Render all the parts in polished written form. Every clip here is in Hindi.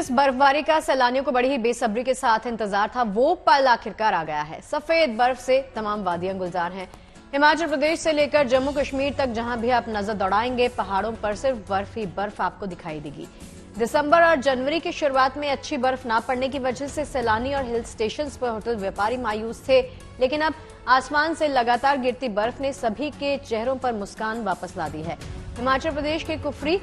जिस बर्फबारी का सैलानियों को बड़ी ही बेसब्री के साथ इंतजार था, वो पल आखिरकार आ गया है। सफेद बर्फ से तमाम वादियां गुलजार हैं। हिमाचल प्रदेश से लेकर जम्मू कश्मीर तक जहां भी आप नजर दौड़ाएंगे, पहाड़ों पर सिर्फ बर्फ ही बर्फ आपको दिखाई देगी। दिसंबर और जनवरी की शुरुआत में अच्छी बर्फ ना पड़ने की वजह से सैलानी और हिल स्टेशन पर होटल व्यापारी मायूस थे, लेकिन अब आसमान से लगातार गिरती बर्फ ने सभी के चेहरों पर मुस्कान वापस ला दी है। हिमाचल प्रदेश के कुफरी,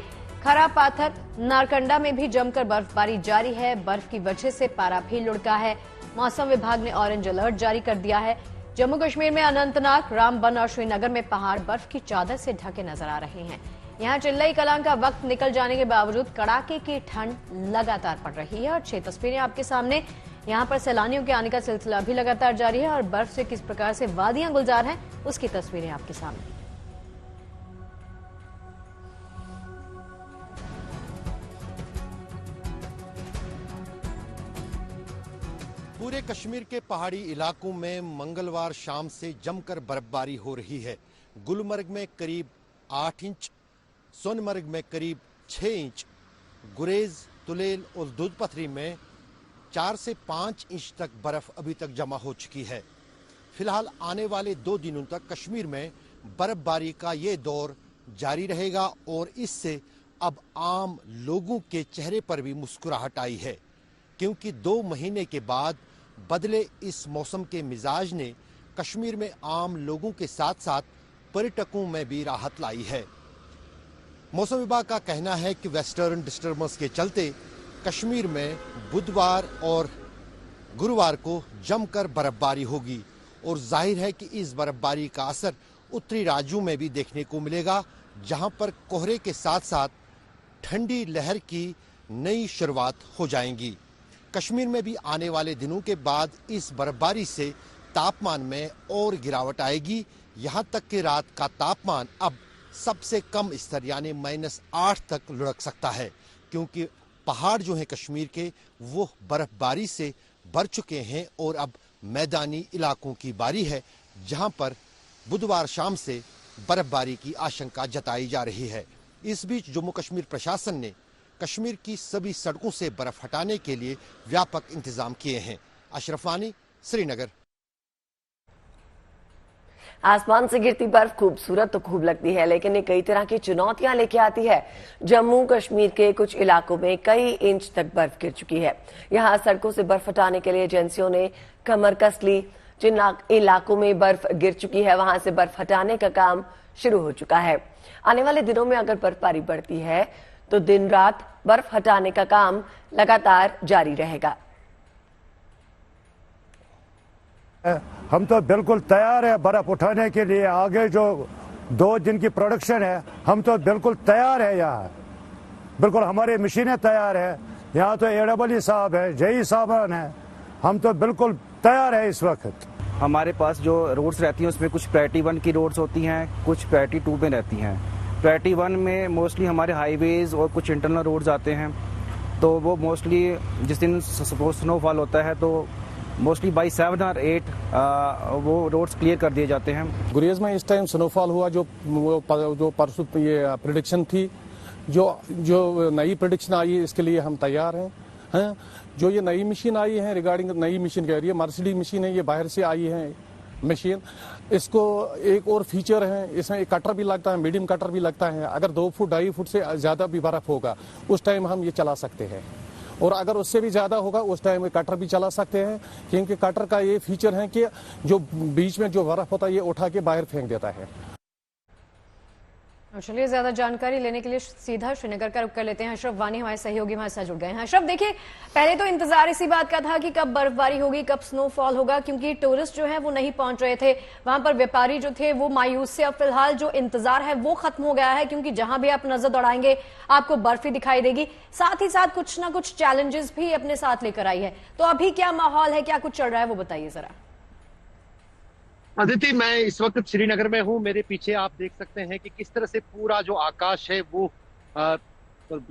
खरा पाथर, नारकंडा में भी जमकर बर्फबारी जारी है। बर्फ की वजह से पारा भी लुढ़का है। मौसम विभाग ने ऑरेंज अलर्ट जारी कर दिया है। जम्मू कश्मीर में अनंतनाग, रामबन और श्रीनगर में पहाड़ बर्फ की चादर से ढके नजर आ रहे हैं। यहां चिल्लई कलां का वक्त निकल जाने के बावजूद कड़ाके की ठंड लगातार पड़ रही है और 6 तस्वीरें आपके सामने। यहां पर सैलानियों के आने का सिलसिला भी लगातार जारी है और बर्फ से किस प्रकार से वादियां गुलजार हैं, उसकी तस्वीरें आपके सामने। पूरे कश्मीर के पहाड़ी इलाकों में मंगलवार शाम से जमकर बर्फबारी हो रही है। गुलमर्ग में करीब 8 इंच, सोनमर्ग में करीब 6 इंच, गुरेज, तुलेल और दूधपथरी में 4 से 5 इंच तक बर्फ अभी तक जमा हो चुकी है। फिलहाल आने वाले 2 दिनों तक कश्मीर में बर्फबारी का ये दौर जारी रहेगा और इससे अब आम लोगों के चेहरे पर भी मुस्कुराहट आई है, क्योंकि 2 महीने के बाद बदले इस मौसम के मिजाज ने कश्मीर में आम लोगों के साथ साथ पर्यटकों में भी राहत लाई है। मौसम विभाग का कहना है कि वेस्टर्न डिस्टर्बेंस के चलते कश्मीर में बुधवार और गुरुवार को जमकर बर्फबारी होगी और जाहिर है कि इस बर्फबारी का असर उत्तरी राज्यों में भी देखने को मिलेगा, जहां पर कोहरे के साथ साथ ठंडी लहर की नई शुरुआत हो जाएंगी। कश्मीर में भी आने वाले दिनों के बाद इस बर्फबारी से तापमान में और गिरावट आएगी। यहां तक कि रात का तापमान अब सबसे कम स्तर यानी -8 तक लुढ़क सकता है, क्योंकि पहाड़ जो हैं कश्मीर के वो बर्फबारी से भर चुके हैं और अब मैदानी इलाकों की बारी है, जहां पर बुधवार शाम से बर्फबारी की आशंका जताई जा रही है। इस बीच जम्मू कश्मीर प्रशासन ने कश्मीर की सभी सड़कों से बर्फ हटाने के लिए व्यापक इंतजाम किए हैं। अशरफ वानी, श्रीनगर। आसमान से गिरती बर्फ खूबसूरत तो खूब लगती है, लेकिन ये कई तरह की चुनौतियां लेके आती है। जम्मू कश्मीर के कुछ इलाकों में कई इंच तक बर्फ गिर चुकी है। यहां सड़कों से बर्फ हटाने के लिए एजेंसियों ने कमर कस ली। जिन इलाकों में बर्फ गिर चुकी है, वहां से बर्फ हटाने का काम शुरू हो चुका है। आने वाले दिनों में अगर बर्फबारी बढ़ती है तो दिन रात बर्फ हटाने का काम लगातार जारी रहेगा। हम तो बिल्कुल तैयार है बर्फ उठाने के लिए। आगे जो 2 दिन की प्रोडक्शन है, हम तो बिल्कुल तैयार है। यहाँ बिल्कुल हमारी मशीनें तैयार है। यहाँ तो AEE साहब है, JE साहब है, हम तो बिल्कुल तैयार है इस वक्त। हमारे पास जो रोड्स रहती हैं उसमें कुछ प्रायोरिटी 1 की रोड्स होती हैं, कुछ प्रायोरिटी 2 में रहती हैं। प्रायोरिटी 1 में मोस्टली हमारे हाईवेज और कुछ इंटरनल रोड्स आते हैं, तो वो मोस्टली जिस दिन स्नोफॉल होता है तो मोस्टली बाई 7 और 8 वो रोड्स क्लियर कर दिए जाते हैं। गुरेज में इस टाइम स्नोफॉल हुआ, जो परसों ये प्रेडिक्शन थी, जो नई प्रेडिक्शन आई है, इसके लिए हम तैयार हैं। जो ये नई मशीन आई है, रिगार्डिंग नई मशीन कह रही है, मर्सिडीज मशीन है, ये बाहर से आई है मशीन। इसको एक और फीचर है, इसमें एक कटर भी लगता है, मीडियम कटर भी लगता है। अगर 2 फुट 2.5 फुट से ज्यादा भी बर्फ होगा उस टाइम हम ये चला सकते हैं, और अगर उससे भी ज्यादा होगा उस टाइम में कटर भी चला सकते हैं, क्योंकि कटर का ये फीचर है कि जो बीच में जो बर्फ होता है ये उठा के बाहर फेंक देता है। चलिए, ज्यादा जानकारी लेने के लिए सीधा श्रीनगर का रुख कर लेते हैं। अशरफ वानी हमारे सहयोगी हमारे साथ जुड़ गए हैं। अशरफ, देखिए, पहले तो इंतजार इसी बात का था कि कब बर्फबारी होगी, कब स्नोफॉल होगा, क्योंकि टूरिस्ट जो है वो नहीं पहुंच रहे थे वहां पर। व्यापारी जो थे वो मायूस से। अब फिलहाल जो इंतजार है वो खत्म हो गया है, क्योंकि जहां भी आप नजर दौड़ाएंगे आपको बर्फ ही दिखाई देगी। साथ ही साथ कुछ ना कुछ चैलेंजेस भी अपने साथ लेकर आई है। तो अभी क्या माहौल है, क्या कुछ चल रहा है, वो बताइए जरा। अदिति, मैं इस वक्त श्रीनगर में हूँ। मेरे पीछे आप देख सकते हैं कि किस तरह से पूरा जो आकाश है वो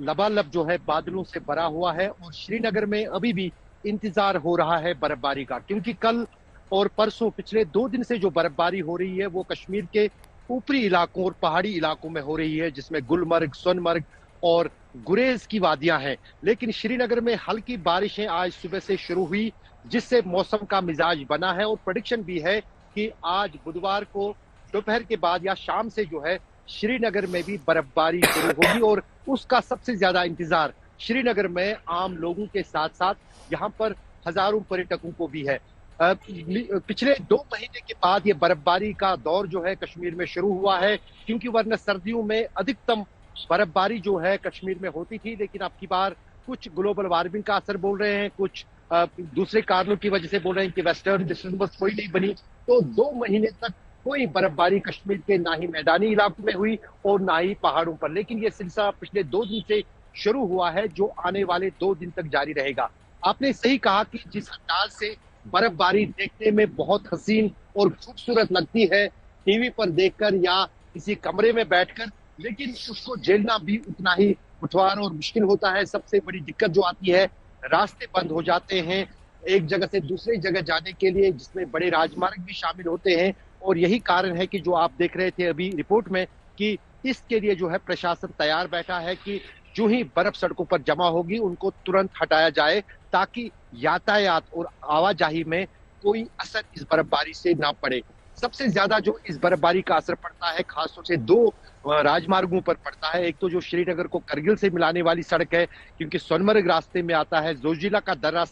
लबालब जो है बादलों से भरा हुआ है, और श्रीनगर में अभी भी इंतजार हो रहा है बर्फबारी का, क्योंकि कल और परसों पिछले 2 दिन से जो बर्फबारी हो रही है वो कश्मीर के ऊपरी इलाकों और पहाड़ी इलाकों में हो रही है, जिसमें गुलमर्ग, सोनमर्ग और गुरेज की वादियां हैं। लेकिन श्रीनगर में हल्की बारिशें आज सुबह से शुरू हुई, जिससे मौसम का मिजाज बना है और प्रेडिक्शन भी है कि आज बुधवार को दोपहर के बाद या शाम से जो है श्रीनगर में भी बर्फबारी शुरू होगी और उसका सबसे ज्यादा इंतजार श्रीनगर में आम लोगों के साथ साथ यहाँ पर हजारों पर्यटकों को भी है। पिछले 2 महीने के बाद ये बर्फबारी का दौर जो है कश्मीर में शुरू हुआ है, क्योंकि वरना सर्दियों में अधिकतम बर्फबारी जो है कश्मीर में होती थी, लेकिन अब की बार कुछ ग्लोबल वार्मिंग का असर बोल रहे हैं, कुछ दूसरे कारणों की वजह से बोल रहे हैं कि वेस्टर्न डिस्टर्बेंस कोई नहीं बनी, तो 2 महीने तक कोई बर्फबारी कश्मीर के ना ही मैदानी इलाकों में हुई और ना ही पहाड़ों पर। लेकिन ये सिलसिला पिछले 2 दिन से शुरू हुआ है, जो आने वाले 2 दिन तक जारी रहेगा। आपने सही कहा कि जिस अंदाज से बर्फबारी देखने में बहुत हसीन और खूबसूरत लगती है टीवी पर देखकर या किसी कमरे में बैठकर, लेकिन उसको झेलना भी उतना ही दुश्वार और मुश्किल होता है। सबसे बड़ी दिक्कत जो आती है, रास्ते बंद हो जाते हैं एक जगह से दूसरी जगह जाने के लिए, जिसमें बड़े राजमार्ग भी शामिल होते हैं। और यही कारण है कि जो आप देख रहे थे अभी रिपोर्ट में कि इसके लिए जो है प्रशासन तैयार बैठा है कि जो ही बर्फ सड़कों पर जमा होगी उनको तुरंत हटाया जाए, ताकि यातायात और आवाजाही में कोई असर इस बर्फबारी से ना पड़े। सबसे ज्यादा जो इस बर्फबारी का असर पड़ता है खासतौर से 2 राजमार्गों पर पड़ता है। एक तो जो श्रीनगर को करगिल से मिलाने वाली सड़क है, क्योंकि सोनमर्ग रास्ते में आता है, जोजिला का दर्रा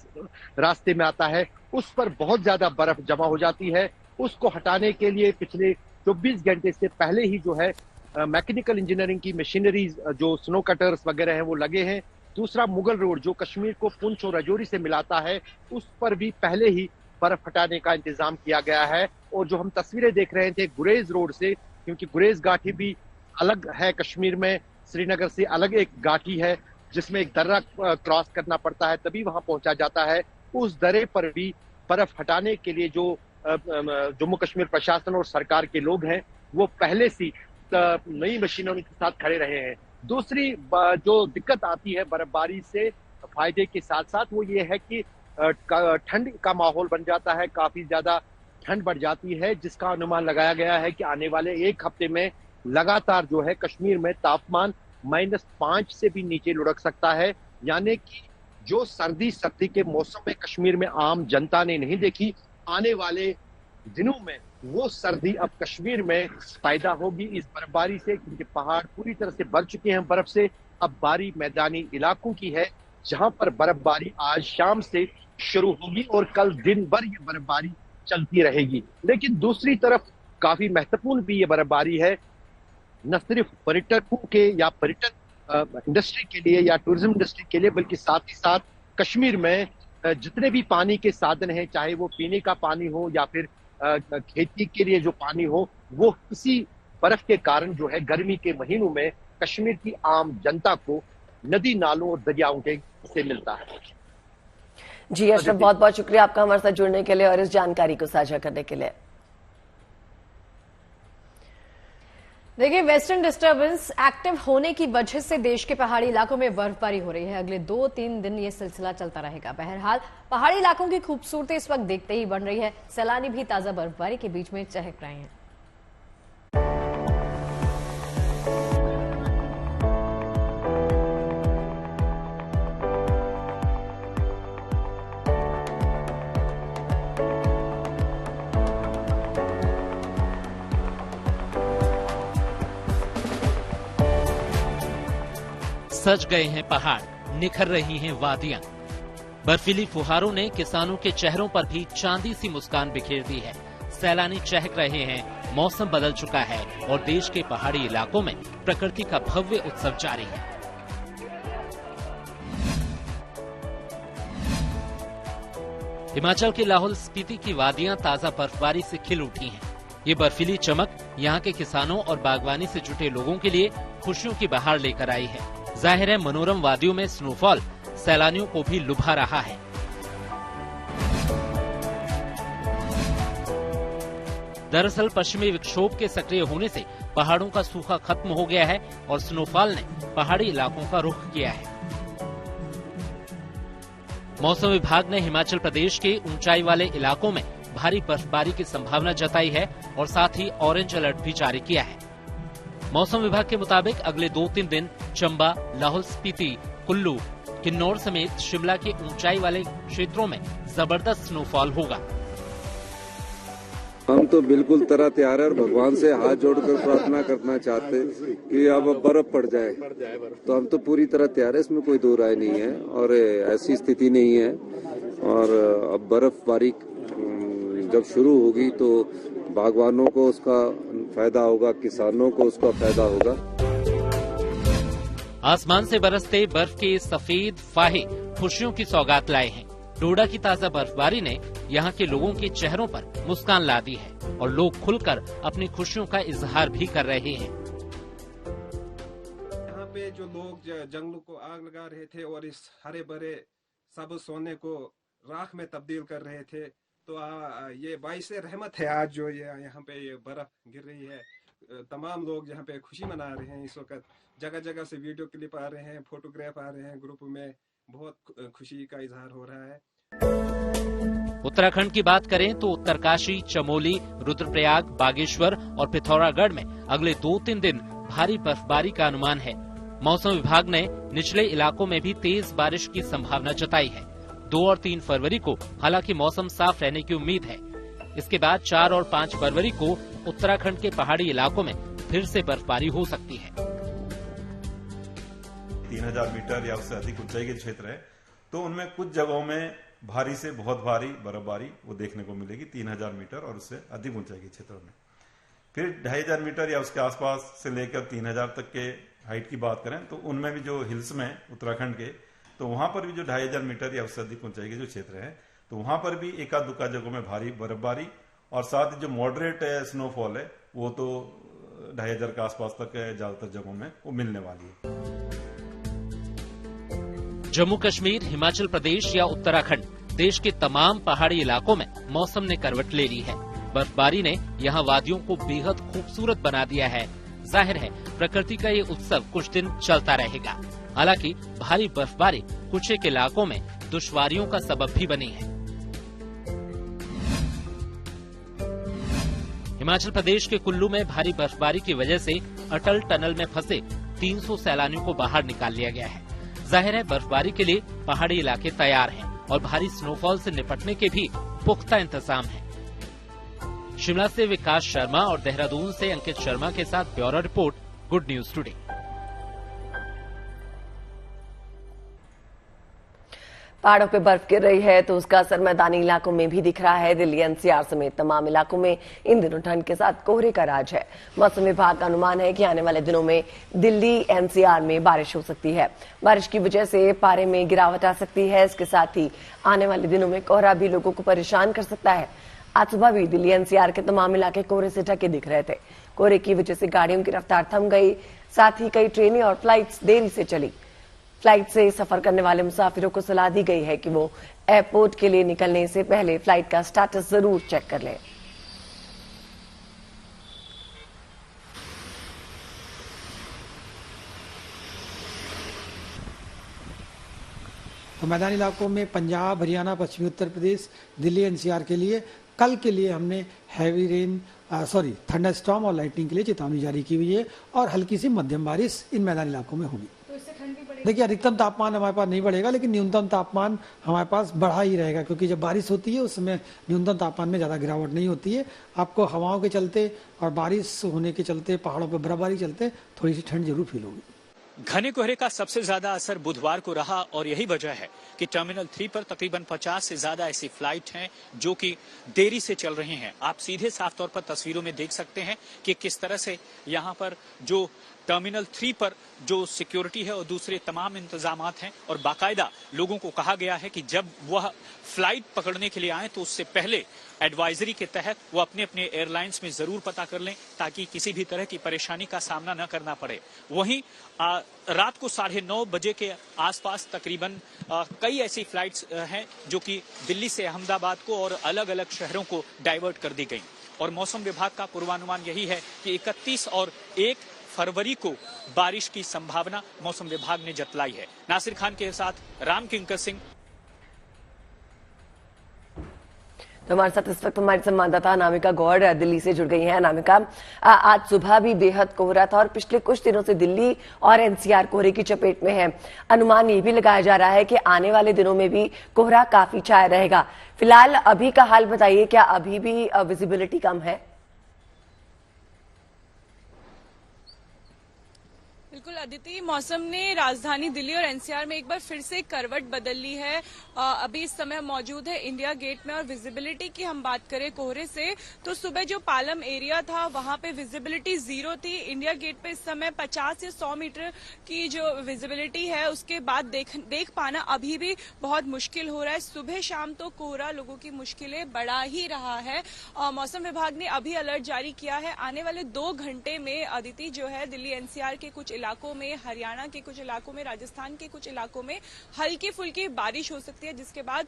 रास्ते में आता है, उस पर बहुत ज्यादा बर्फ जमा हो जाती है। उसको हटाने के लिए पिछले 24 घंटे से पहले ही जो है मैकेनिकल इंजीनियरिंग की मशीनरीज, जो स्नो कटर्स वगैरह हैं, वो लगे हैं। दूसरा, मुगल रोड जो कश्मीर को पुंछ और राजौरी से मिलाता है, उस पर भी पहले ही बर्फ हटाने का इंतजाम किया गया है। और जो हम तस्वीरें देख रहे थे गुरेज रोड से, क्योंकि गुरेज घाटी भी अलग है कश्मीर में, श्रीनगर से अलग एक घाटी है जिसमें एक दर्रा क्रॉस करना पड़ता है तभी वहां पहुंचा जाता है। उस दर्रे पर भी बर्फ हटाने के लिए जो जम्मू कश्मीर प्रशासन और सरकार के लोग हैं, वो पहले से नई मशीनों के साथ खड़े रहे हैं। दूसरी जो दिक्कत आती है बर्फबारी से फायदे के साथ साथ, वो ये है कि ठंड का माहौल बन जाता है, काफी ज्यादा ठंड बढ़ जाती है, जिसका अनुमान लगाया गया है कि आने वाले 1 हफ्ते में लगातार जो है कश्मीर में तापमान -5 से भी नीचे लुढ़क सकता है। यानी कि जो सर्दी के मौसम में कश्मीर में आम जनता ने नहीं देखी, आने वाले दिनों में वो सर्दी अब कश्मीर में पैदा होगी इस बर्फबारी से, क्योंकि पहाड़ पूरी तरह से भर चुके हैं बर्फ से। अब बारी मैदानी इलाकों की है, जहां पर बर्फबारी आज शाम से शुरू होगी और कल दिन भर ये बर्फबारी चलती रहेगी। लेकिन दूसरी तरफ काफी महत्वपूर्ण भी ये बर्फबारी है, न सिर्फ पर्यटकों के या पर्यटन इंडस्ट्री के लिए या टूरिज्म इंडस्ट्री के लिए, बल्कि साथ ही साथ कश्मीर में जितने भी पानी के साधन हैं, चाहे वो पीने का पानी हो या फिर खेती के लिए जो पानी हो, वो किसी बर्फ के कारण जो है गर्मी के महीनों में कश्मीर की आम जनता को नदी नालों और दरियाओं के से मिलता है। जी अशरफ, बहुत बहुत शुक्रिया आपका हमारे साथ जुड़ने के लिए और इस जानकारी को साझा करने के लिए। देखिए, वेस्टर्न डिस्टर्बेंस एक्टिव होने की वजह से देश के पहाड़ी इलाकों में बर्फबारी हो रही है। अगले 2-3 दिन ये सिलसिला चलता रहेगा। बहरहाल पहाड़ी इलाकों की खूबसूरती इस वक्त देखते ही बढ़ रही है। सैलानी भी ताजा बर्फबारी के बीच में चहक रहे हैं। सज गए हैं पहाड़, निखर रही हैं वादियां। बर्फीली फुहारों ने किसानों के चेहरों पर भी चांदी सी मुस्कान बिखेर दी है। सैलानी चहक रहे हैं, मौसम बदल चुका है और देश के पहाड़ी इलाकों में प्रकृति का भव्य उत्सव जारी है। हिमाचल के लाहौल स्पीति की वादियां ताजा बर्फबारी से खिल उठी हैं। ये बर्फीली चमक यहाँ के किसानों और बागवानी से जुटे लोगों के लिए खुशियों की बहार लेकर आई है। जाहिर है मनोरम वादियों में स्नोफॉल सैलानियों को भी लुभा रहा है। दरअसल पश्चिमी विक्षोभ के सक्रिय होने से पहाड़ों का सूखा खत्म हो गया है और स्नोफॉल ने पहाड़ी इलाकों का रुख किया है। मौसम विभाग ने हिमाचल प्रदेश के ऊंचाई वाले इलाकों में भारी बर्फबारी की संभावना जताई है और साथ ही ऑरेंज अलर्ट भी जारी किया है। मौसम विभाग के मुताबिक अगले 2-3 दिन चंबा, लाहौल स्पीति, कुल्लू, किन्नौर समेत शिमला के ऊंचाई वाले क्षेत्रों में जबरदस्त स्नोफॉल होगा। हम तो बिल्कुल तरह तैयार है और भगवान से हाथ जोड़कर प्रार्थना करना चाहते कि अब बर्फ पड़ जाए, तो हम तो पूरी तरह तैयार है, इसमें कोई दो राय नहीं है और ऐसी स्थिति नहीं है। और अब बर्फबारी जब शुरू होगी तो बागवानों को उसका फायदा होगा, किसानों को उसका फायदा होगा। आसमान से बरसते बर्फ के सफेद फाहे खुशियों की सौगात लाए हैं। डोडा की ताजा बर्फबारी ने यहाँ के लोगों के चेहरों पर मुस्कान ला दी है और लोग खुलकर अपनी खुशियों का इजहार भी कर रहे हैं। यहाँ पे जो लोग जंगलों को आग लगा रहे थे और इस हरे भरे सब सोने को राख में तब्दील कर रहे थे, तो ये बाइसे रहमत है आज जो ये यहाँ पे ये बर्फ गिर रही है। तमाम लोग यहाँ पे खुशी मना रहे हैं। इस वक्त जगह जगह से वीडियो क्लिप आ रहे हैं, फोटोग्राफ आ रहे हैं, ग्रुप में बहुत खुशी का इजहार हो रहा है। उत्तराखंड की बात करें तो उत्तरकाशी, चमोली, रुद्रप्रयाग, बागेश्वर और पिथौरागढ़ में अगले 2-3 दिन भारी बर्फबारी का अनुमान है। मौसम विभाग ने निचले इलाकों में भी तेज बारिश की संभावना जताई है। 2 और 3 फरवरी को हालांकि मौसम साफ रहने की उम्मीद है। इसके बाद 4 और 5 फरवरी को उत्तराखंड के पहाड़ी इलाकों में फिर से बर्फबारी हो सकती है। 3000 मीटर या उससे अधिक ऊंचाई के क्षेत्र है, तो उनमें कुछ जगहों में भारी से बहुत भारी बर्फबारी वो देखने को मिलेगी 3000 मीटर और उससे अधिक ऊंचाई के क्षेत्रों में। फिर 2500 मीटर या उसके आसपास से लेकर 3000 तक के हाइट की बात करें तो उनमें भी जो हिल्स में उत्तराखंड के, तो वहां पर भी जो 2500 मीटर या उससे अधिक ऊंचाई के जो क्षेत्र है, तो वहां पर भी एका दुक्का जगहों में भारी बर्फबारी और साथ ही जो मॉडरेट स्नोफॉल है वो तो 2500 के आसपास तक ज्यादातर जगहों में वो मिलने वाली है। जम्मू कश्मीर, हिमाचल प्रदेश या उत्तराखंड, देश के तमाम पहाड़ी इलाकों में मौसम ने करवट ले ली है। बर्फबारी ने यहाँ वादियों को बेहद खूबसूरत बना दिया है। जाहिर है प्रकृति का ये उत्सव कुछ दिन चलता रहेगा। हालांकि भारी बर्फबारी कुछ एक इलाकों में दुश्वारियों का सबब भी बनी है। हिमाचल प्रदेश के कुल्लू में भारी बर्फबारी की वजह से अटल टनल में फंसे 300 सैलानियों को बाहर निकाल लिया गया है। जाहिर है बर्फबारी के लिए पहाड़ी इलाके तैयार हैं और भारी स्नोफॉल से निपटने के भी पुख्ता इंतजाम हैं। शिमला से विकास शर्मा और देहरादून से अंकित शर्मा के साथ bureau report, good news today. पहाड़ों पे बर्फ गिर रही है तो उसका असर मैदानी इलाकों में भी दिख रहा है। दिल्ली एनसीआर समेत तमाम इलाकों में इन दिनों ठंड के साथ कोहरे का राज है। मौसम विभाग का अनुमान है कि आने वाले दिनों में दिल्ली एनसीआर में बारिश हो सकती है। बारिश की वजह से पारे में गिरावट आ सकती है। इसके साथ ही आने वाले दिनों में कोहरा भी लोगों को परेशान कर सकता है। आज सुबह भी दिल्ली एनसीआर के तमाम इलाके कोहरे से ढके दिख रहे थे। कोहरे की वजह से गाड़ियों की रफ्तार थम गई, साथ ही कई ट्रेनें और फ्लाइट्स देरी से चली। फ्लाइट से सफर करने वाले मुसाफिरों को सलाह दी गई है कि वो एयरपोर्ट के लिए निकलने से पहले फ्लाइट का स्टेटस जरूर चेक कर लें। तो मैदानी इलाकों में पंजाब, हरियाणा, पश्चिमी उत्तर प्रदेश, दिल्ली एनसीआर के लिए कल के लिए हमने हैवी रेन थंडर स्टॉर्म और लाइटनिंग के लिए चेतावनी जारी की हुई है और हल्की सी मध्यम बारिश इन मैदानी इलाकों में होगी। देखिए अधिकतम तापमान हमारे पास नहीं बढ़ेगा, लेकिन न्यूनतम तापमान हमारे पास बढ़ा ही रहेगा, क्योंकि जब बारिश होती है उस समय न्यूनतम तापमान में ज्यादा गिरावट नहीं होती है। आपको हवाओं के चलते और बारिश होने के चलते, पहाड़ों पर बर्फबारी चलते थोड़ी सी ठंड जरूर फील होगी। घने कोहरे का सबसे ज्यादा असर बुधवार को रहा और यही वजह है कि टर्मिनल 3 पर तकरीबन 50 से ज्यादा ऐसी फ्लाइट हैं जो कि देरी से चल रही हैं। आप सीधे साफ तौर पर तस्वीरों में देख सकते हैं कि किस तरह से यहाँ पर जो टर्मिनल 3 पर जो सिक्योरिटी है और दूसरे तमाम इंतजामात हैं और बाकायदा लोगों को कहा गया है कि जब वह फ्लाइट पकड़ने के लिए आए तो उससे पहले एडवाइजरी के तहत वो अपने अपने एयरलाइंस में जरूर पता कर लें ताकि किसी भी तरह की परेशानी का सामना न करना पड़े। वहीं रात को 9:30 बजे के आसपास तकरीबन कई ऐसी फ्लाइट्स हैं जो कि दिल्ली से अहमदाबाद को और अलग अलग शहरों को डाइवर्ट कर दी गई। और मौसम विभाग का पूर्वानुमान यही है कि 31 और 1 फरवरी को बारिश की संभावना मौसम विभाग ने जतलाई है। नासिर खान के साथ राम किंकर सिंह। तो हमारे साथ इस वक्त हमारी संवाददाता अनामिका गौड़ दिल्ली से जुड़ गई हैं। अनामिका, आज सुबह भी बेहद कोहरा था और पिछले कुछ दिनों से दिल्ली और एनसीआर कोहरे की चपेट में है। अनुमान ये भी लगाया जा रहा है कि आने वाले दिनों में भी कोहरा काफी छाया रहेगा। फिलहाल अभी का हाल बताइए, क्या अभी भी विजिबिलिटी कम है? बिल्कुल अदिति, मौसम ने राजधानी दिल्ली और एनसीआर में एक बार फिर से करवट बदल ली है। अभी इस समय मौजूद है इंडिया गेट में और विजिबिलिटी की हम बात करें कोहरे से तो सुबह जो पालम एरिया था वहां पे विजिबिलिटी 0 थी। इंडिया गेट पे इस समय 50 से 100 मीटर की जो विजिबिलिटी है उसके बाद देख पाना अभी भी बहुत मुश्किल हो रहा है। सुबह शाम तो कोहरा लोगों की मुश्किलें बढ़ा ही रहा है। मौसम विभाग ने अभी अलर्ट जारी किया है। आने वाले 2 घंटे में अदिति जो है दिल्ली एनसीआर के कुछ इलाकों में, हरियाणा के कुछ इलाकों में, राजस्थान के कुछ इलाकों में हल्की फुल्की बारिश हो सकती है, जिसके बाद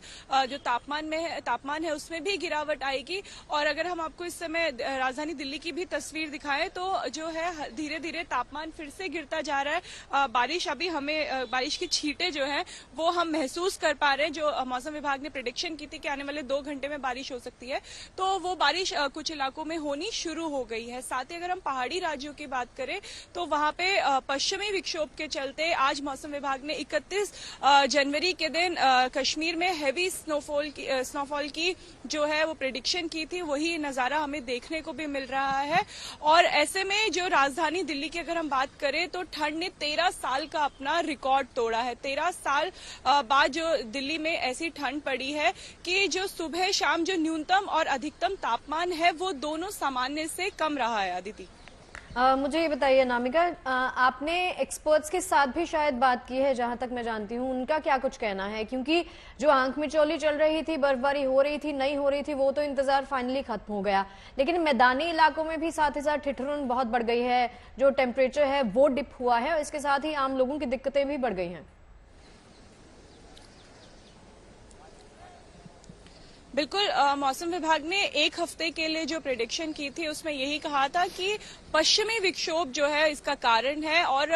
जो तापमान है उसमें भी गिरावट आएगी। और अगर हम आपको इस समय राजधानी दिल्ली की भी तस्वीर दिखाएं तो जो है धीरे धीरे तापमान फिर से गिरता जा रहा है। बारिश की छींटे जो है वो हम महसूस कर पा रहे हैं। जो मौसम विभाग ने प्रेडिक्शन की थी कि आने वाले 2 घंटे में बारिश हो सकती है, तो वो बारिश कुछ इलाकों में होनी शुरू हो गई है। साथ ही अगर हम पहाड़ी राज्यों की बात करें तो वहां पे पश्चिमी विक्षोभ के चलते आज मौसम विभाग ने 31 जनवरी के दिन कश्मीर में हैवी स्नोफॉल की जो है वो प्रेडिक्शन की थी। वही नजारा हमें देखने को भी मिल रहा है। और ऐसे में जो राजधानी दिल्ली की अगर हम बात करें तो ठंड ने 13 साल का अपना रिकॉर्ड तोड़ा है। 13 साल बाद जो दिल्ली में ऐसी ठंड पड़ी है कि जो सुबह शाम जो न्यूनतम और अधिकतम तापमान है वो दोनों सामान्य से कम रहा है। अदिति, मुझे ये बताइए अनामिका, आपने एक्सपर्ट्स के साथ भी शायद बात की है, जहां तक मैं जानती हूं उनका क्या कुछ कहना है? क्योंकि जो आंख मिचौली चल रही थी, बर्फबारी हो रही थी, नहीं हो रही थी, वो तो इंतजार फाइनली खत्म हो गया, लेकिन मैदानी इलाकों में भी साथ ही साथ ठिठुरन बहुत बढ़ गई है, जो टेम्परेचर है वो डिप हुआ है और इसके साथ ही आम लोगों की दिक्कतें भी बढ़ गई हैं। बिल्कुल, मौसम विभाग ने 1 हफ्ते के लिए जो प्रेडिक्शन की थी उसमें यही कहा था कि पश्चिमी विक्षोभ जो है इसका कारण है और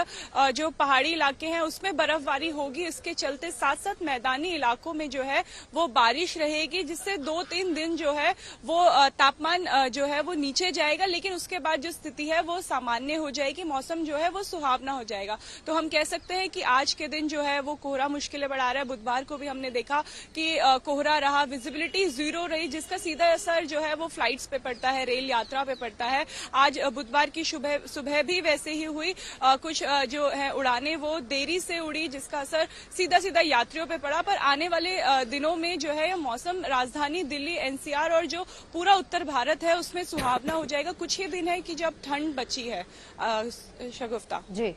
जो पहाड़ी इलाके हैं उसमें बर्फबारी होगी। इसके चलते साथ साथ मैदानी इलाकों में जो है वो बारिश रहेगी, जिससे 2-3 दिन जो है वो तापमान जो है वो नीचे जाएगा, लेकिन उसके बाद जो स्थिति है वो सामान्य हो जाएगी, मौसम जो है वो सुहावना हो जाएगा। तो हम कह सकते हैं कि आज के दिन जो है वो कोहरा मुश्किलें बढ़ा रहा है। बुधवार को भी हमने देखा कि कोहरा रहा, विजिबिलिटी 0 रही, जिसका सीधा असर जो है वो फ्लाइट्स पे पड़ता है, रेल यात्रा पे पड़ता है। आज बुधवार की सुबह भी वैसे ही हुई। कुछ जो है उड़ानें वो देरी से उड़ी, जिसका असर सीधा यात्रियों पे पड़ा। पर आने वाले दिनों में जो है मौसम राजधानी दिल्ली, एनसीआर और जो पूरा उत्तर भारत है उसमें सुहावना हो जाएगा। कुछ ही दिन है कि जब ठंड बची है। शगुफ्ता जी,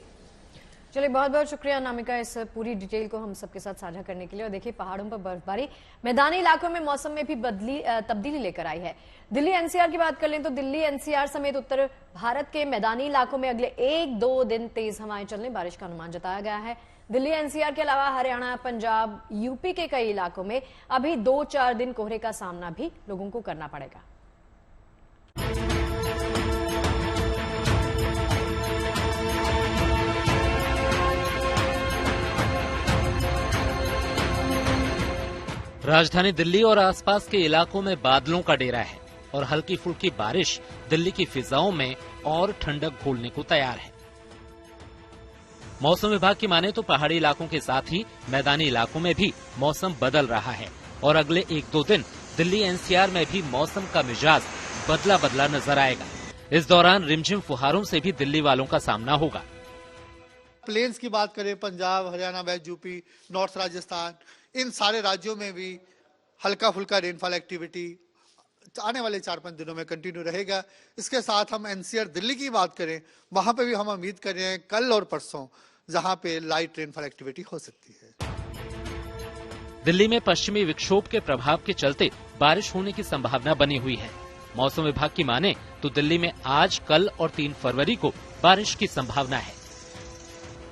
चलिए बहुत बहुत शुक्रिया अनामिका इस पूरी डिटेल को हम सबके साथ साझा करने के लिए। और देखिए, पहाड़ों पर बर्फबारी, मैदानी इलाकों में मौसम में भी तब्दीली लेकर आई है। दिल्ली एनसीआर की बात कर लें तो दिल्ली एनसीआर समेत उत्तर भारत के मैदानी इलाकों में अगले 1-2 दिन तेज हवाएं चलने, बारिश का अनुमान जताया गया है। दिल्ली एनसीआर के अलावा हरियाणा, पंजाब, यूपी के कई इलाकों में अभी 2-4 दिन कोहरे का सामना भी लोगों को करना पड़ेगा। राजधानी दिल्ली और आसपास के इलाकों में बादलों का डेरा है और हल्की फुल्की बारिश दिल्ली की फिजाओं में और ठंडक घोलने को तैयार है। मौसम विभाग की माने तो पहाड़ी इलाकों के साथ ही मैदानी इलाकों में भी मौसम बदल रहा है और अगले 1-2 दिन दिल्ली एनसीआर में भी मौसम का मिजाज बदला बदला नजर आएगा। इस दौरान रिमझिम फुहारों से भी दिल्ली वालों का सामना होगा। प्लेन्स की बात करें, Punjab, Haryana, west UP, north Rajasthan, इन सारे राज्यों में भी हल्का फुल्का रेनफॉल एक्टिविटी आने वाले 4-5 दिनों में कंटिन्यू रहेगा। इसके साथ हम एनसीआर दिल्ली की बात करें, वहां पे भी हम उम्मीद कर रहे हैं कल और परसों जहां पे लाइट रेनफॉल एक्टिविटी हो सकती है। दिल्ली में पश्चिमी विक्षोभ के प्रभाव के चलते बारिश होने की संभावना बनी हुई है। मौसम विभाग की माने तो दिल्ली में आज, कल और 3 फरवरी को बारिश की संभावना है।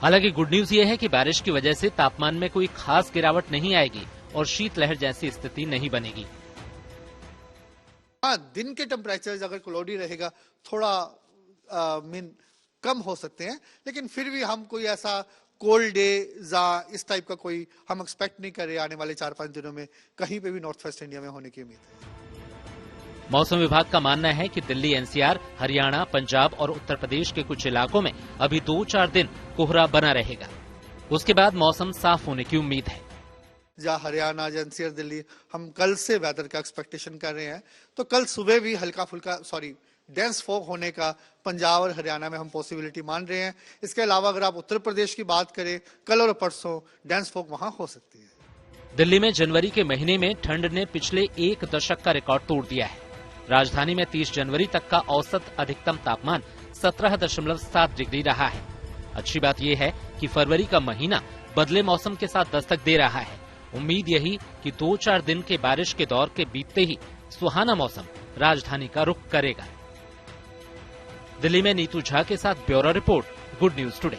हालांकि गुड न्यूज ये है कि बारिश की वजह से तापमान में कोई खास गिरावट नहीं आएगी और शीतलहर जैसी स्थिति नहीं बनेगी। हाँ, दिन के टेम्परेचर अगर क्लाउडी रहेगा थोड़ा कम हो सकते हैं, लेकिन फिर भी हम कोई ऐसा कोल्ड डे या इस टाइप का कोई हम एक्सपेक्ट नहीं कर रहे आने वाले 4-5 दिनों में कहीं पे भी नॉर्थ वेस्ट इंडिया में होने की उम्मीद है। मौसम विभाग का मानना है कि दिल्ली, एनसीआर, हरियाणा, पंजाब और उत्तर प्रदेश के कुछ इलाकों में अभी 2-4 दिन कोहरा बना रहेगा। उसके बाद मौसम साफ होने की उम्मीद है। जहाँ हरियाणा, एनसीआर, दिल्ली, हम कल से वेदर का एक्सपेक्टेशन कर रहे हैं, तो कल सुबह भी हल्का फुल्का डेंस फॉग होने का पंजाब और हरियाणा में हम पॉसिबिलिटी मान रहे हैं। इसके अलावा अगर आप उत्तर प्रदेश की बात करें, कल और परसों डेंस फॉग वहां हो सकती है। दिल्ली में जनवरी के महीने में ठंड ने पिछले 1 दशक का रिकॉर्ड तोड़ दिया है। राजधानी में 30 जनवरी तक का औसत अधिकतम तापमान 17.7 डिग्री रहा है। अच्छी बात यह है कि फरवरी का महीना बदले मौसम के साथ दस्तक दे रहा है। उम्मीद यही कि 2-4 दिन के बारिश के दौर के बीतते ही सुहाना मौसम राजधानी का रुख करेगा। दिल्ली में नीतू झा के साथ bureau report, good news today.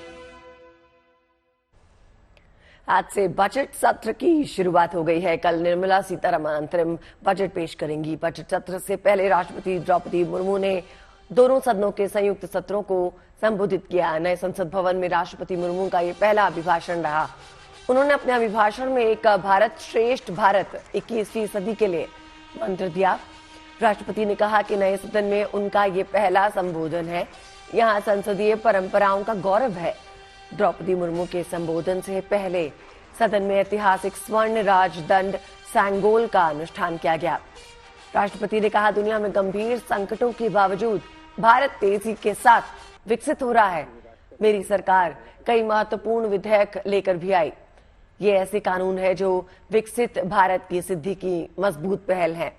आज से बजट सत्र की शुरुआत हो गई है। कल निर्मला सीतारमण अंतरिम बजट पेश करेंगी। बजट सत्र से पहले राष्ट्रपति द्रौपदी मुर्मू ने दोनों सदनों के संयुक्त सत्रों को संबोधित किया। नए संसद भवन में राष्ट्रपति मुर्मू का ये पहला अभिभाषण रहा। उन्होंने अपने अभिभाषण में एक भारत श्रेष्ठ भारत 21वीं सदी के लिए मंत्र दिया। राष्ट्रपति ने कहा कि नए सदन में उनका ये पहला संबोधन है। यहाँ संसदीय परंपराओं का गौरव है। द्रौपदी मुर्मू के संबोधन से पहले सदन में ऐतिहासिक स्वर्ण राजदंड सैंगोल का अनुष्ठान किया गया। राष्ट्रपति ने कहा, दुनिया में गंभीर संकटों के बावजूद भारत तेजी के साथ विकसित हो रहा है। मेरी सरकार कई महत्वपूर्ण विधेयक लेकर भी आई। ये ऐसे कानून है जो विकसित भारत की सिद्धि की मजबूत पहल है।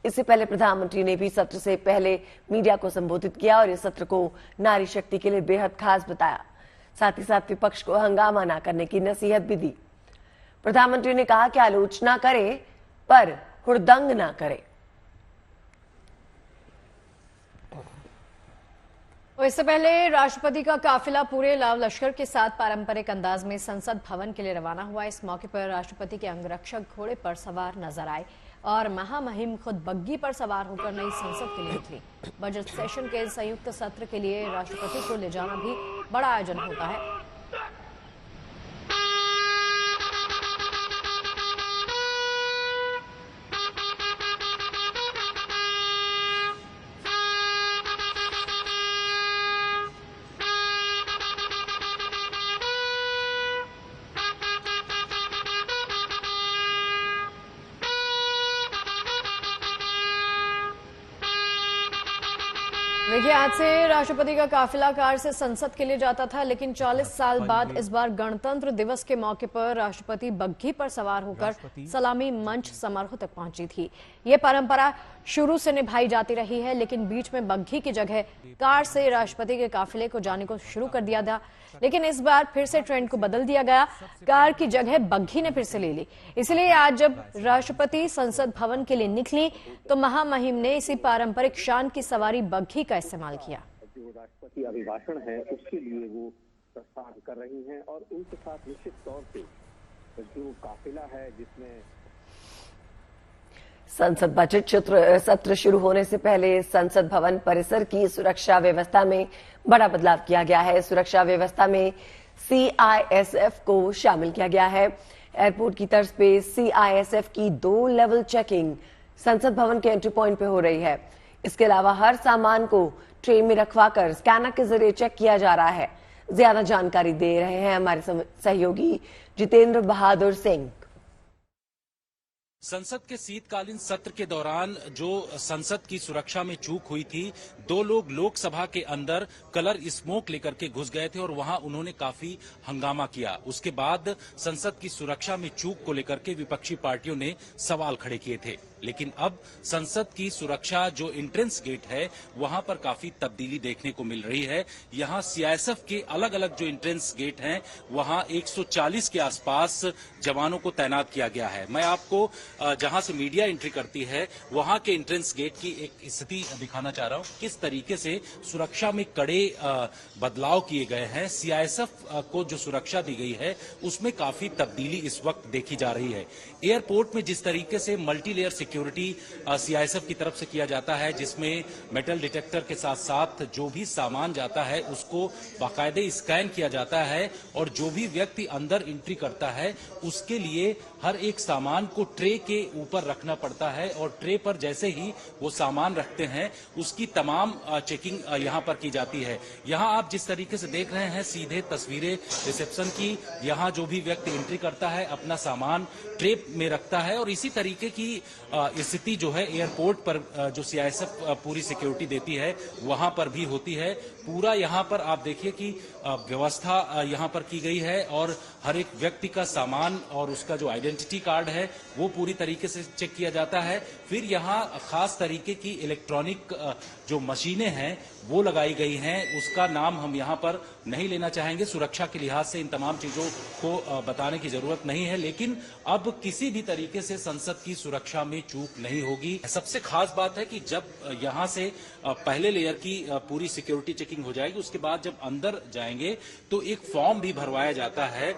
इससे पहले प्रधानमंत्री ने भी सत्र से पहले मीडिया को संबोधित किया और इस सत्र को नारी शक्ति के लिए बेहद खास बताया। साथ ही साथ विपक्ष को हंगामा न करने की नसीहत भी दी। प्रधानमंत्री ने कहा कि आलोचना करे पर हुड़दंग न करे। इससे पहले राष्ट्रपति का काफिला पूरे लाव लश्कर के साथ पारंपरिक अंदाज में संसद भवन के लिए रवाना हुआ। इस मौके पर राष्ट्रपति के अंगरक्षक घोड़े पर सवार नजर आए और महामहिम खुद बग्गी पर सवार होकर नई संसद के लिए निकली। बजट सेशन के संयुक्त सत्र के लिए राष्ट्रपति को ले जाना भी बड़ा आयोजन होता है। देखिए, आज से राष्ट्रपति का काफिला कार से संसद के लिए जाता था, लेकिन 40 साल बाद इस बार गणतंत्र दिवस के मौके पर राष्ट्रपति बग्घी पर सवार होकर सलामी मंच समारोह तक पहुंची थी। ये परंपरा शुरू से निभाई जाती रही है, लेकिन बीच में बग्घी की जगह कार से राष्ट्रपति के काफिले को जाने को शुरू कर दिया था। लेकिन इस बार फिर से ट्रेंड को बदल दिया गया। कार की जगह बग्घी ने फिर से ले ली। इसलिए आज जब राष्ट्रपति संसद भवन के लिए निकली तो महामहिम ने इसी पारंपरिक शान की सवारी बग्घी का इस्तेमाल किया। जो राष्ट्रपति अभिभाषण है उसके लिए वो प्रस्थान कर रही हैं और उनके साथ निश्चित तौर से जो काफिला है जिसमें संसद बजट सत्र शुरू होने से पहले संसद भवन परिसर की सुरक्षा व्यवस्था में बड़ा बदलाव किया गया है। सुरक्षा व्यवस्था में सीआईएसएफ को शामिल किया गया है। एयरपोर्ट की तर्ज पे सीआईएसएफ की 2 लेवल चेकिंग संसद भवन के एंट्री पॉइंट पे हो रही है। इसके अलावा हर सामान को ट्रे में रखवाकर स्कैनर के जरिए चेक किया जा रहा है। ज्यादा जानकारी दे रहे हैं हमारे सहयोगी जितेंद्र बहादुर सिंह। संसद के शीतकालीन सत्र के दौरान जो संसद की सुरक्षा में चूक हुई थी, 2 लोग लोकसभा के अंदर कलर स्मोक लेकर के घुस गए थे और वहां उन्होंने काफी हंगामा किया। उसके बाद संसद की सुरक्षा में चूक को लेकर के विपक्षी पार्टियों ने सवाल खड़े किए थे। लेकिन अब संसद की सुरक्षा जो एंट्रेंस गेट है वहां पर काफी तब्दीली देखने को मिल रही है। यहां सीआईएसएफ के अलग अलग जो एंट्रेंस गेट हैं वहां 140 के आसपास जवानों को तैनात किया गया है। मैं आपको जहां से मीडिया एंट्री करती है वहां के एंट्रेंस गेट की एक स्थिति दिखाना चाह रहा हूं, किस तरीके से सुरक्षा में कड़े बदलाव किए गए हैं। सीआईएसएफ को जो सुरक्षा दी गई है उसमें काफी तब्दीली इस वक्त देखी जा रही है। एयरपोर्ट में जिस तरीके से मल्टी लेयर सिक्योरिटी सीआईएसएफ की तरफ से किया जाता है, जिसमें मेटल डिटेक्टर के साथ साथ जो भी सामान जाता है उसको बाकायदे स्कैन किया जाता है और जो भी व्यक्ति अंदर एंट्री करता है उसके लिए हर एक सामान को ट्रे के ऊपर रखना पड़ता है और ट्रे पर जैसे ही वो सामान रखते हैं उसकी तमाम चेकिंग यहाँ पर की जाती है। यहाँ आप जिस तरीके से देख रहे हैं सीधे तस्वीरें रिसेप्शन की, यहाँ जो भी व्यक्ति एंट्री करता है अपना सामान ट्रे में रखता है और इसी तरीके की स्थिति जो है एयरपोर्ट पर जो सीआईएसएफ पूरी सिक्योरिटी देती है वहां पर भी होती है। पूरा यहाँ पर आप देखिए कि व्यवस्था यहाँ पर की गई है और हर एक व्यक्ति का सामान और उसका जो आइडेंटिटी कार्ड है वो पूरी तरीके से चेक किया जाता है। फिर यहाँ खास तरीके की इलेक्ट्रॉनिक जो मशीनें हैं वो लगाई गई हैं, उसका नाम हम यहाँ पर नहीं लेना चाहेंगे, सुरक्षा के लिहाज से इन तमाम चीजों को बताने की जरूरत नहीं है, लेकिन अब किसी भी तरीके से संसद की सुरक्षा में चूक नहीं होगी। सबसे खास बात है कि जब यहाँ से पहले लेयर की पूरी सिक्योरिटी चेकिंग हो जाएगी, उसके बाद जब अंदर जाएंगे तो एक फॉर्म भी भरवाया जाता है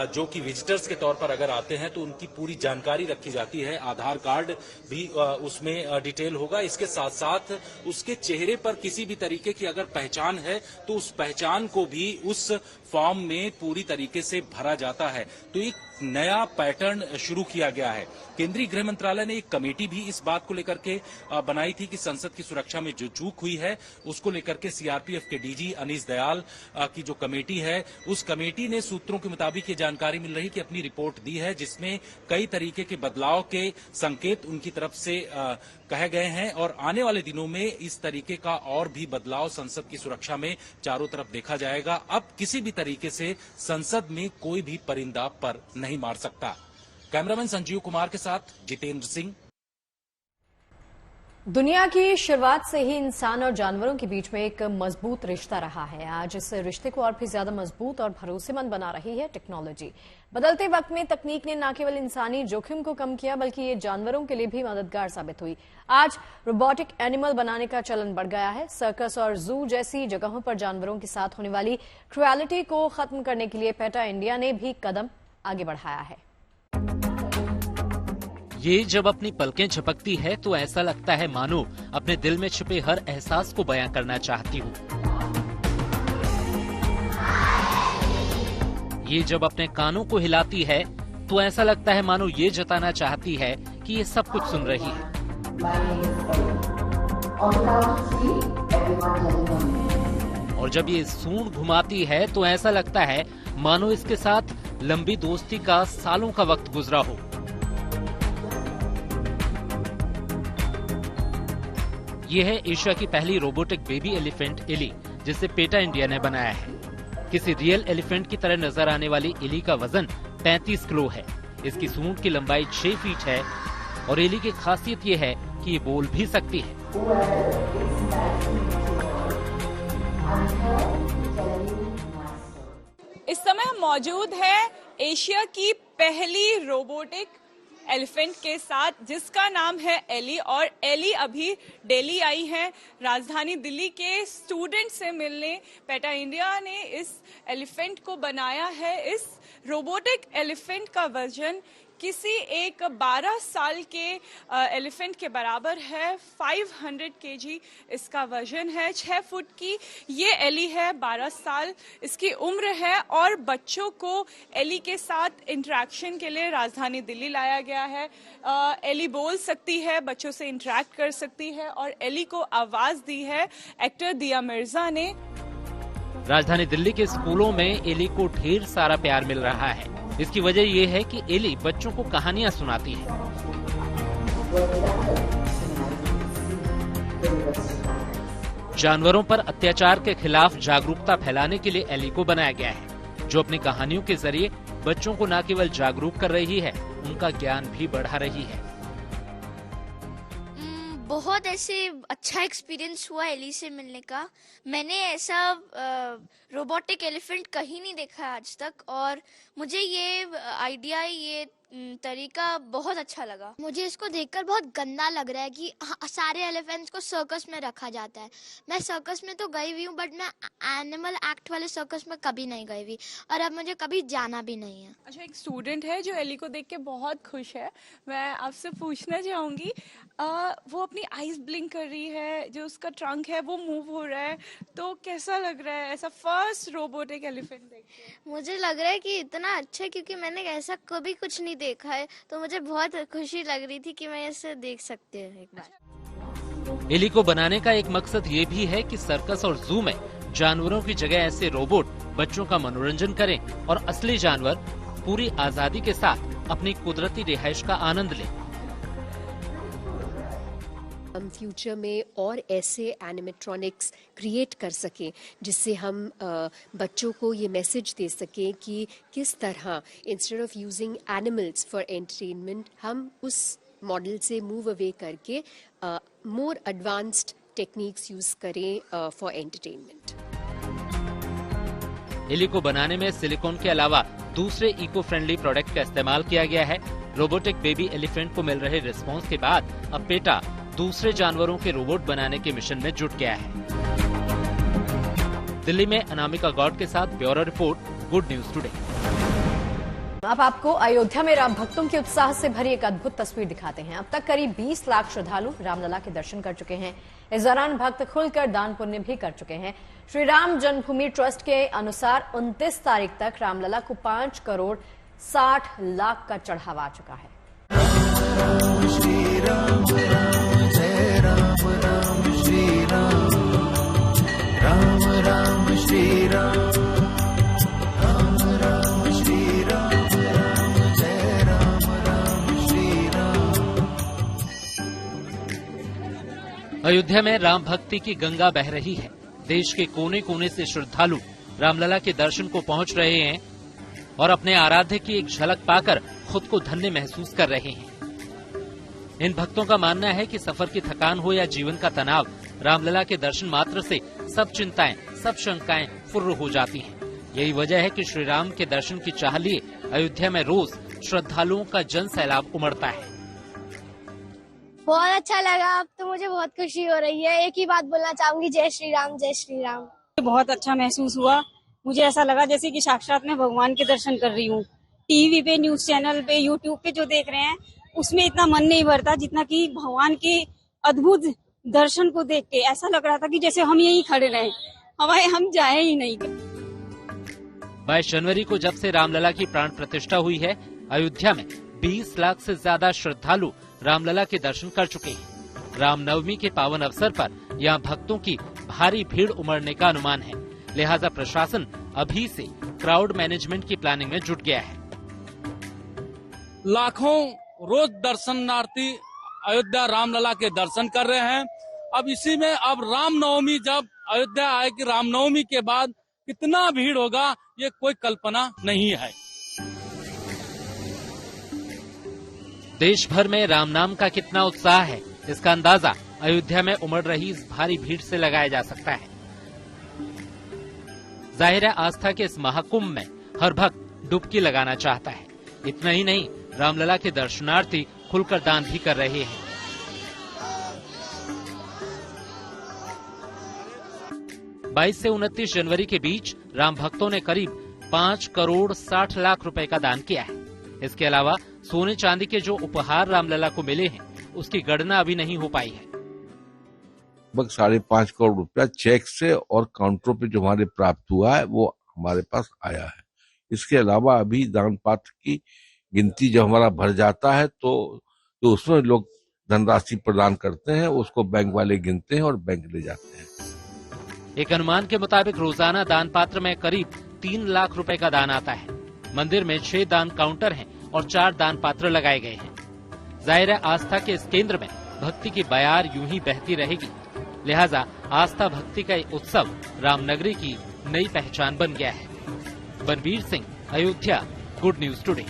जो कि विजिटर्स के तौर पर अगर आते हैं तो उनकी पूरी जानकारी रखी जाती है, आधार कार्ड भी उसमें डिटेल होगा। इसके साथ साथ उसके चेहरे पर किसी भी तरीके की अगर पहचान है तो उस पहचान को भी उस फॉर्म में पूरी तरीके से भरा जाता है। तो एक नया पैटर्न शुरू किया गया है। केंद्रीय गृह मंत्रालय ने एक कमेटी भी इस बात को लेकर के बनाई थी कि संसद की सुरक्षा में जो चूक हुई है उसको लेकर के सीआरपीएफ के डीजी अनीस दयाल की जो कमेटी है उस कमेटी ने सूत्रों के मुताबिक ये जानकारी मिल रही कि अपनी रिपोर्ट दी है जिसमें कई तरीके के बदलाव के संकेत उनकी तरफ से कहे गए हैं और आने वाले दिनों में इस तरीके का और भी बदलाव संसद की सुरक्षा में चारों तरफ देखा जाएगा। अब किसी भी तरीके से संसद में कोई भी परिंदा पर नहीं मार सकता। कैमरामैन संजीव कुमार के साथ जितेंद्र सिंह। दुनिया की शुरुआत से ही इंसान और जानवरों के बीच में एक मजबूत रिश्ता रहा है। आज इस रिश्ते को और भी ज्यादा मजबूत और भरोसेमंद बना रही है टेक्नोलॉजी। बदलते वक्त में तकनीक ने न केवल इंसानी जोखिम को कम किया बल्कि ये जानवरों के लिए भी मददगार साबित हुई। आज रोबोटिक एनिमल बनाने का चलन बढ़ गया है। सर्कस और जू जैसी जगहों पर जानवरों के साथ होने वाली क्रुएलिटी को खत्म करने के लिए पेटा इंडिया ने भी कदम आगे बढ़ाया है। ये जब अपनी पलकें झपकती है तो ऐसा लगता है मानो अपने दिल में छिपे हर एहसास को बयां करना चाहती हूँ। ये जब अपने कानों को हिलाती है तो ऐसा लगता है मानो ये जताना चाहती है कि ये सब कुछ सुन रही है। और जब ये सूंड घुमाती है तो ऐसा लगता है मानो इसके साथ लंबी दोस्ती का सालों का वक्त गुजरा हो। ये है एशिया की पहली रोबोटिक बेबी एलिफेंट एली, जिसे पेटा इंडिया ने बनाया है। किसी रियल एलिफेंट की तरह नजर आने वाली एली का वजन 35 किलो है। इसकी सूंड की लंबाई 6 फीट है और एली की खासियत ये है कि ये बोल भी सकती है। इस समय हम मौजूद हैं एशिया की पहली रोबोटिक एलिफेंट के साथ जिसका नाम है एली। और एली अभी दिल्ली आई हैं राजधानी दिल्ली के स्टूडेंट से मिलने। पेटा इंडिया ने इस एलिफेंट को बनाया है। इस रोबोटिक एलिफेंट का वजन किसी एक 12 साल के एलिफेंट के बराबर है। 500 केजी इसका वजन है। 6 फुट की ये एली है, 12 साल इसकी उम्र है और बच्चों को एली के साथ इंटरेक्शन के लिए राजधानी दिल्ली लाया गया है। एली बोल सकती है, बच्चों से इंटरेक्ट कर सकती है और एली को आवाज दी है एक्टर दिया मिर्जा ने। राजधानी दिल्ली के स्कूलों में एली को ढेर सारा प्यार मिल रहा है। इसकी वजह यह है कि एली बच्चों को कहानियां सुनाती है। जानवरों पर अत्याचार के खिलाफ जागरूकता फैलाने के लिए एली को बनाया गया है, जो अपनी कहानियों के जरिए बच्चों को न केवल जागरूक कर रही है, उनका ज्ञान भी बढ़ा रही है। बहुत ऐसे अच्छा एक्सपीरियंस हुआ एली से मिलने का। मैंने ऐसा रोबोटिक एलिफेंट कहीं नहीं देखा आज तक और मुझे ये आइडिया, ये तरीका बहुत अच्छा लगा। मुझे इसको देखकर बहुत गंदा लग रहा है कि सारे एलिफेंट्स को सर्कस में रखा जाता है। मैं सर्कस में तो गई हुई हूँ बट मैं एनिमल एक्ट वाले सर्कस में कभी नहीं गई हुई और अब मुझे कभी जाना भी नहीं है। अच्छा, एक स्टूडेंट है जो एली को देख के बहुत खुश है। मैं आपसे पूछना चाहूंगी, वो अपनी आईज ब्लिंक कर रही है, जो उसका ट्रंक है वो मूव हो रहा है, तो कैसा लग रहा है ऐसा फर्स्ट रोबोटिक एलिफेंट देख के? मुझे लग रहा है कि इतना अच्छा है क्योंकि मैंने ऐसा कभी कुछ नहीं देखा है, तो मुझे बहुत खुशी लग रही थी कि मैं इसे देख सकती हूँ एक बार। एली को बनाने का एक मकसद ये भी है कि सर्कस और जू में जानवरों की जगह ऐसे रोबोट बच्चों का मनोरंजन करें और असली जानवर पूरी आजादी के साथ अपनी कुदरती रिहाइश का आनंद लें। हम फ्यूचर में और ऐसे एनिमेट्रॉनिक्स क्रिएट कर सकें जिससे हम बच्चों को ये मैसेज दे सकें कि किस तरह instead of using animals for entertainment हम उस मॉडल से मूव अवे करके मोर एडवांस्ड टेक्निक्स यूज करें फॉर एंटरटेनमेंट। एली को बनाने में सिलिकॉन के अलावा दूसरे इको फ्रेंडली प्रोडक्ट का इस्तेमाल किया गया है। रोबोटिक बेबी एलिफेंट को मिल रहे रिस्पांस के बाद अब पेटा दूसरे जानवरों के रोबोट बनाने के मिशन में जुट गया है। दिल्ली में अनामिका गौड के साथ bureau report, good news today. अब आपको अयोध्या में राम भक्तों के उत्साह से भरी एक अद्भुत तस्वीर दिखाते हैं। अब तक करीब 20 लाख श्रद्धालु रामलला के दर्शन कर चुके हैं। इस दौरान भक्त खुलकर दान पुण्य भी कर चुके हैं। श्री राम जन्मभूमि ट्रस्ट के अनुसार 29 तारीख तक रामलला को 5 करोड़ 60 लाख का चढ़ावा आ चुका है। अयोध्या में राम भक्ति की गंगा बह रही है। देश के कोने कोने से श्रद्धालु रामलला के दर्शन को पहुंच रहे हैं और अपने आराध्य की एक झलक पाकर खुद को धन्य महसूस कर रहे हैं। इन भक्तों का मानना है कि सफर की थकान हो या जीवन का तनाव, रामलला के दर्शन मात्र से सब चिंताएं, सब शंकाएं फुर्र हो जाती हैं। यही वजह है कि श्री राम के दर्शन की चाह लिए अयोध्या में रोज श्रद्धालुओं का जन सैलाब उमड़ता है। बहुत अच्छा लगा, अब तो मुझे बहुत खुशी हो रही है। एक ही बात बोलना चाहूंगी, जय श्री राम, जय श्री राम। बहुत अच्छा महसूस हुआ। मुझे ऐसा लगा जैसे कि साक्षात मैं भगवान के दर्शन कर रही हूँ। टीवी पे, न्यूज चैनल पे, यूट्यूब पे जो देख रहे हैं उसमें इतना मन नहीं भरता जितना कि भगवान के अद्भुत दर्शन को देख के ऐसा लग रहा था कि जैसे हम यहीं खड़े रहे, हम जाए ही नहीं। 22 जनवरी को जब से रामलला की प्राण प्रतिष्ठा हुई है, अयोध्या में 20 लाख से ज्यादा श्रद्धालु रामलला के दर्शन कर चुके हैं। रामनवमी के पावन अवसर पर यहाँ भक्तों की भारी भीड़ उमड़ने का अनुमान है। लिहाजा प्रशासन अभी से क्राउड मैनेजमेंट की प्लानिंग में जुट गया है। लाखों रोज दर्शनार्थी अयोध्या रामलला के दर्शन कर रहे हैं। अब इसी में अब रामनवमी जब अयोध्या आएगी, रामनवमी के बाद कितना भीड़ होगा ये कोई कल्पना नहीं है। देश भर में राम नाम का कितना उत्साह है, इसका अंदाजा अयोध्या में उमड़ रही इस भारी भीड़ से लगाया जा सकता है। जाहिर है आस्था के इस महाकुंभ में हर भक्त डुबकी लगाना चाहता है। इतना ही नहीं, रामलला के दर्शनार्थी खुलकर दान भी कर रहे हैं। बाईस से 29 जनवरी के बीच राम भक्तों ने करीब 5 करोड़ 60 लाख रुपए का दान किया है। इसके अलावा सोने चांदी के जो उपहार रामलला को मिले हैं उसकी गणना अभी नहीं हो पाई है। लगभग 5.5 करोड़ रुपया चेक से और काउंटरों पे जो हमारे प्राप्त हुआ है वो हमारे पास आया है। इसके अलावा अभी दान पात्र की गिनती जब हमारा भर जाता है तो उसमें लोग धनराशि प्रदान करते हैं, उसको बैंक वाले गिनते हैं और बैंक ले जाते हैं। एक अनुमान के मुताबिक रोजाना दान पात्र में करीब 3 लाख रुपए का दान आता है। मंदिर में 6 दान काउंटर हैं और 4 दान पात्र लगाए गए हैं। जाहिर है आस्था के इस केंद्र में भक्ति की बयार यूं ही बहती रहेगी। लिहाजा आस्था भक्ति का ये उत्सव रामनगरी की नई पहचान बन गया है। Banvir Singh, Ayodhya, good news today.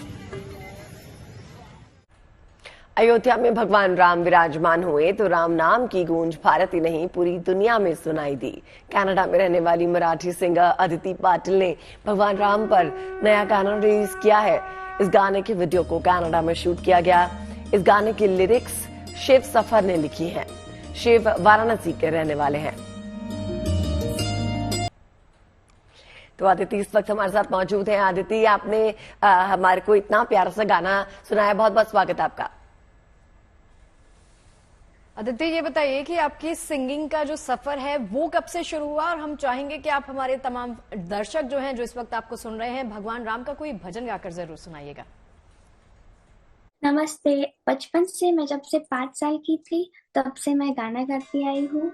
Ayodhya में भगवान राम विराजमान हुए तो राम नाम की गूंज भारत ही नहीं पूरी दुनिया में सुनाई दी। कनाडा में रहने वाली मराठी सिंगर अदिति पाटिल ने भगवान राम पर नया गाना रिलीज किया है। इस गाने के वीडियो को कनाडा में शूट किया गया। इस गाने की लिरिक्स शिव सफर ने लिखी हैं। शिव वाराणसी के रहने वाले हैं। तो आदिति इस वक्त हमारे साथ मौजूद हैं। आदिति, आपने हमारे को इतना प्यारा सा गाना सुनाया, बहुत बहुत स्वागत है आपका। आदित्य, ये बताइए कि आपकी सिंगिंग का जो सफर है वो कब से शुरू हुआ, और हम चाहेंगे कि आप हमारे तमाम दर्शक जो हैं जो इस वक्त आपको सुन रहे हैं, भगवान राम का कोई भजन गाकर जरूर सुनाइएगा। नमस्ते। बचपन से मैं जब से 5 साल की थी तब से मैं गाना गाती आई हूँ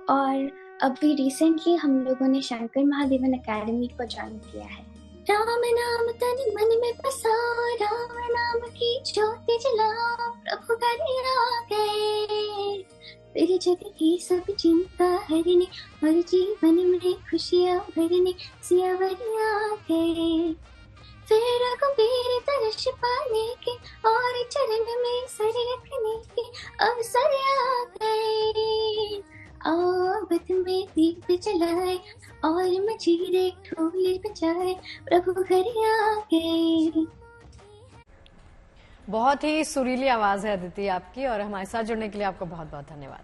और अभी रिसेंटली हम लोगों ने शंकर महादेवन एकेडमी को ज्वाइन किया है। राम नाम तन मन में बसाओ, राम नाम की ज्योति जलाओ, प्रभु घर आ गए, फिर जग की सब चिंता हरने और जीवन में खुशियाँ भरने, सियावर आ गए, फिर रघुबीर दर्श पाने के और चरण में सर रखने के अवसर आ गए। आवत में दीप जलाए और मजीरे ढोल बजाए, प्रभु घर आ गए। बहुत ही सुरीली आवाज है अदिति आपकी, और हमारे साथ जुड़ने के लिए आपको बहुत बहुत धन्यवाद।